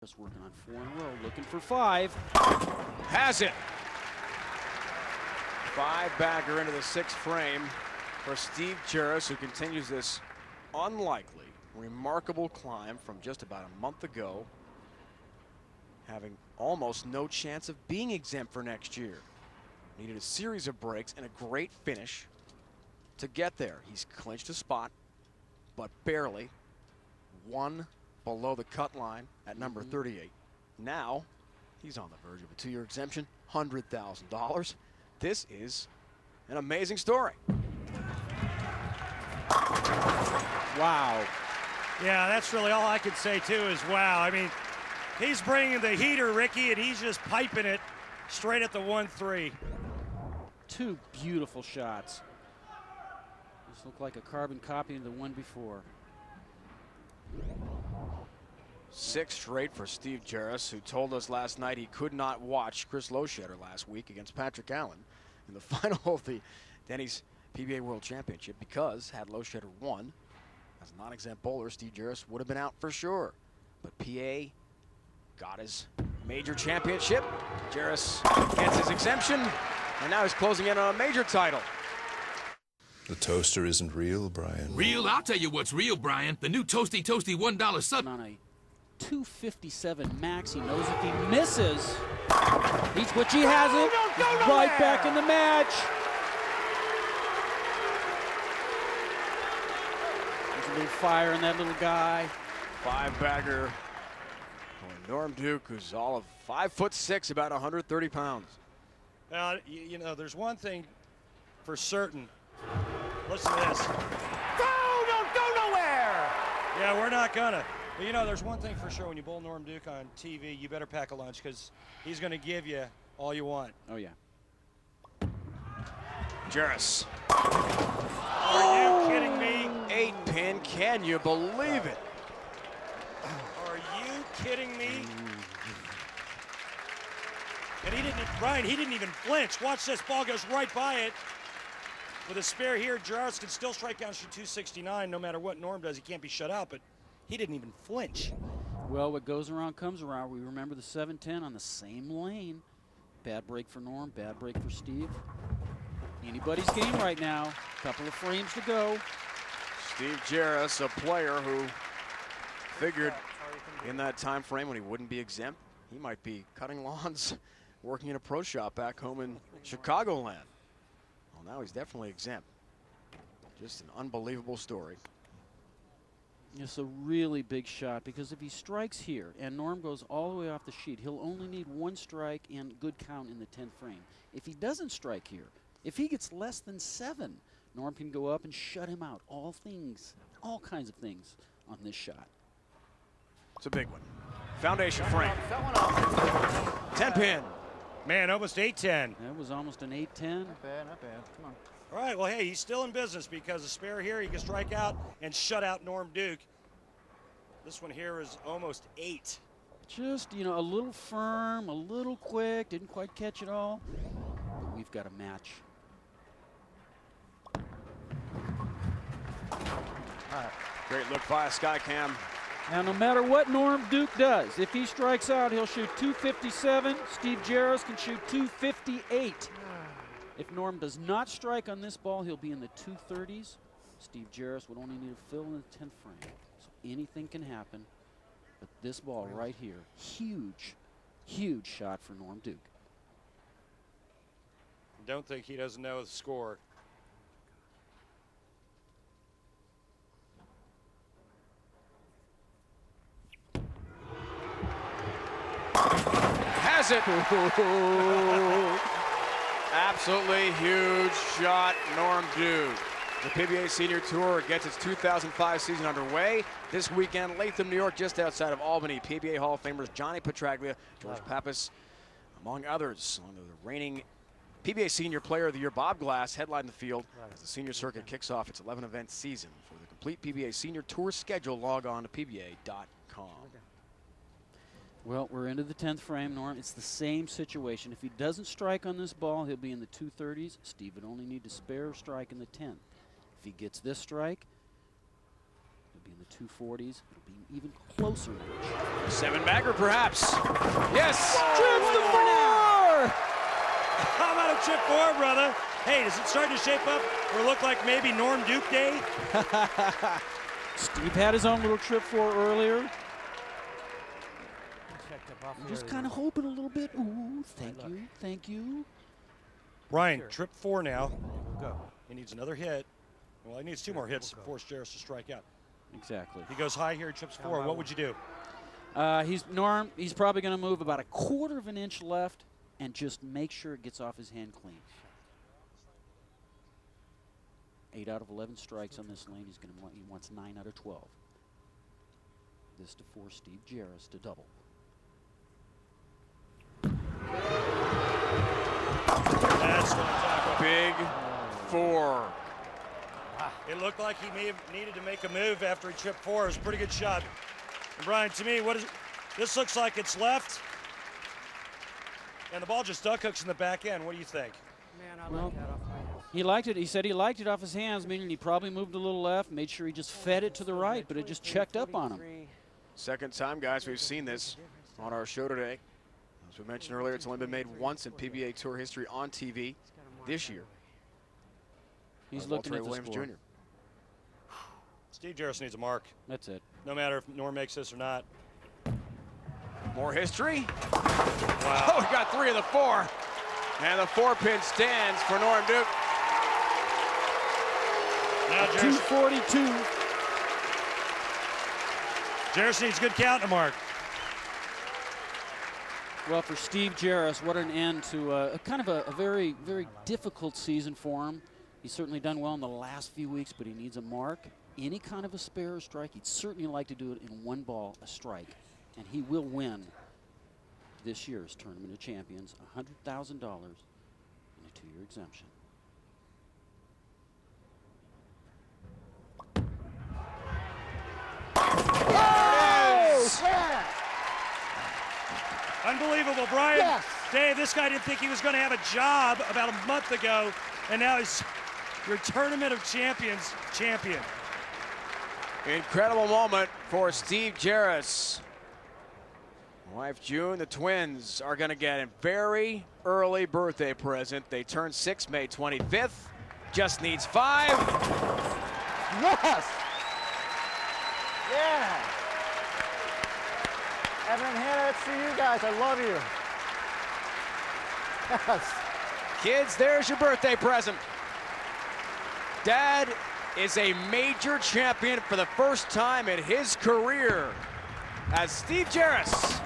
Just working on 4 in a row, looking for 5. Has it. 5-bagger into the 6th frame for Steve Jaros, who continues this unlikely, remarkable climb from just about a month ago, having almost no chance of being exempt for next year. Needed a series of breaks and a great finish to get there. He's clinched a spot, but barely. 1 below the cut line at number 38. Now, he's on the verge of a 2-year exemption, $100,000. This is an amazing story. Wow. Yeah, that's really all I could say, too, is wow. I mean, he's bringing the heater, Ricky, and he's just piping it straight at the 1-3. 2 beautiful shots. This looked like a carbon copy of the one before. 6 straight for Steve Jaros, who told us last night he could not watch Chris Loschetter last week against Patrick Allen in the final of the Denny's PBA World Championship, because had Loschetter won as a non-exempt bowler, Steve Jaros would have been out for sure. But PA got his major championship. Jaros gets his exemption, and now he's closing in on a major title. The toaster isn't real, Brian. Real? I'll tell you what's real, Brian. The new Toasty Toasty $1 sub. On a 257 max, he knows if he misses, which he hasn't, he's right back in the match. There's a little fire in that little guy. 5-bagger for Norm Duke, who's all of 5'6", about 130 pounds. You know, there's one thing for certain. Listen to this. Don't go nowhere! Yeah, we're not gonna. But you know, there's one thing for sure. When you bowl Norm Duke on TV, you better pack a lunch, because he's going to give you all you want. Oh, yeah. Jaros. Are you kidding me? 8-pin, can you believe it? Are you kidding me? And he didn't, Brian, he didn't even flinch. Watch this, ball goes right by it. With a spare here, Jaros can still strike out and shoot 269 no matter what Norm does. He can't be shut out, but he didn't even flinch. Well, what goes around comes around. We remember the 7-10 on the same lane. Bad break for Norm, bad break for Steve. Anybody's game right now. Couple of frames to go. Steve Jaros, a player who figured in that time frame when he wouldn't be exempt, he might be cutting lawns, working in a pro shop back home in Chicagoland. Well, now he's definitely exempt. Just an unbelievable story. It's a really big shot, because if he strikes here and Norm goes all the way off the sheet, he'll only need 1 strike and good count in the 10th frame. If he doesn't strike here, if he gets less than 7, Norm can go up and shut him out. All kinds of things on this shot. It's a big one. Foundation frame. 10-pin. Man, almost 8-10. That was almost an 8-10. Not bad, not bad. Come on. All right, well, hey, he's still in business, because a spare here, he can strike out and shut out Norm Duke. This one here is almost 8. Just, you know, a little firm, a little quick, didn't quite catch it all. But we've got a match. All right. Great look via Skycam. Now, no matter what Norm Duke does, if he strikes out, he'll shoot 257. Steve Jaros can shoot 258. If Norm does not strike on this ball, he'll be in the 230s. Steve Jaros would only need to fill in the 10th frame. So anything can happen. But this ball right here, huge, huge shot for Norm Duke. Don't think he doesn't know the score. Has it. Absolutely huge shot, Norm Duke. The PBA Senior Tour gets its 2005 season underway this weekend. Latham, New York, just outside of Albany. PBA Hall of Famers Johnny Petraglia, George Pappas, among others. On the reigning PBA Senior Player of the Year, Bob Glass, headlined the field as the senior circuit kicks off its 11-event season. For the complete PBA Senior Tour schedule, log on to pba.com. Well, we're into the 10th frame, Norm. It's the same situation. If he doesn't strike on this ball, he'll be in the 230s. Steve would only need to spare strike in the 10th. If he gets this strike, he'll be in the 240s. It'll be even closer match. 7-bagger, perhaps. Yes. Trips the 4! How about a chip 4, brother? Hey, does it start to shape up or look like maybe Norm Duke Day? Steve had his own little trip 4 earlier. I'm just kind of hoping a little bit. Ooh, thank you. Brian, trip 4 now. Go. He needs another hit. Well, he needs 2 more hits to force Jaros to strike out. Exactly. He goes high here, trips 4. What would you do? He's probably going to move about a 1/4 of an inch left and just make sure it gets off his hand clean. 8 out of 11 strikes on this lane. He wants 9 out of 12. This to force Steve Jaros to double. That's going to tackle. Big 4. It looked like he may have needed to make a move after he tripped 4. It was a pretty good shot. And Brian, to me, this looks like it's left. And the ball just duck hooks in the back end. What do you think? Man, I like that off my hands. He liked it. He said he liked it off his hands, meaning he probably moved a little left, made sure he just fed it to the right, but it just checked up on him. Second time, guys, we've seen this on our show today. As we mentioned earlier, it's only been made once in PBA Tour history on TV this year. He's looking Walter at the Williams score. Jr. Steve Jaros needs a mark. That's it. No matter if Norm makes this or not. More history. Wow. Oh, he got 3 of the 4. And the 4-pin stands for Norm Duke. Now Jaros, 242. Jaros needs good count and a mark. Well, for Steve Jaros, what an end to a kind of a very, very difficult season for him. He's certainly done well in the last few weeks, but he needs a mark. Any kind of a spare or strike, he'd certainly like to do it in 1 ball, a strike. And he will win this year's Tournament of Champions, $100,000 and a 2-year exemption. Unbelievable, Brian. Yes. Dave, this guy didn't think he was going to have a job about a month ago, and now he's your Tournament of Champions champion. Incredible moment for Steve Jaros. Wife June, the twins are going to get a very early birthday present. They turn 6 May 25th. Just needs 5. Yes! Yeah! Evan and Hannah, it's for you guys. I love you. Yes. Kids, there's your birthday present. Dad is a major champion for the first time in his career as Steve Jaros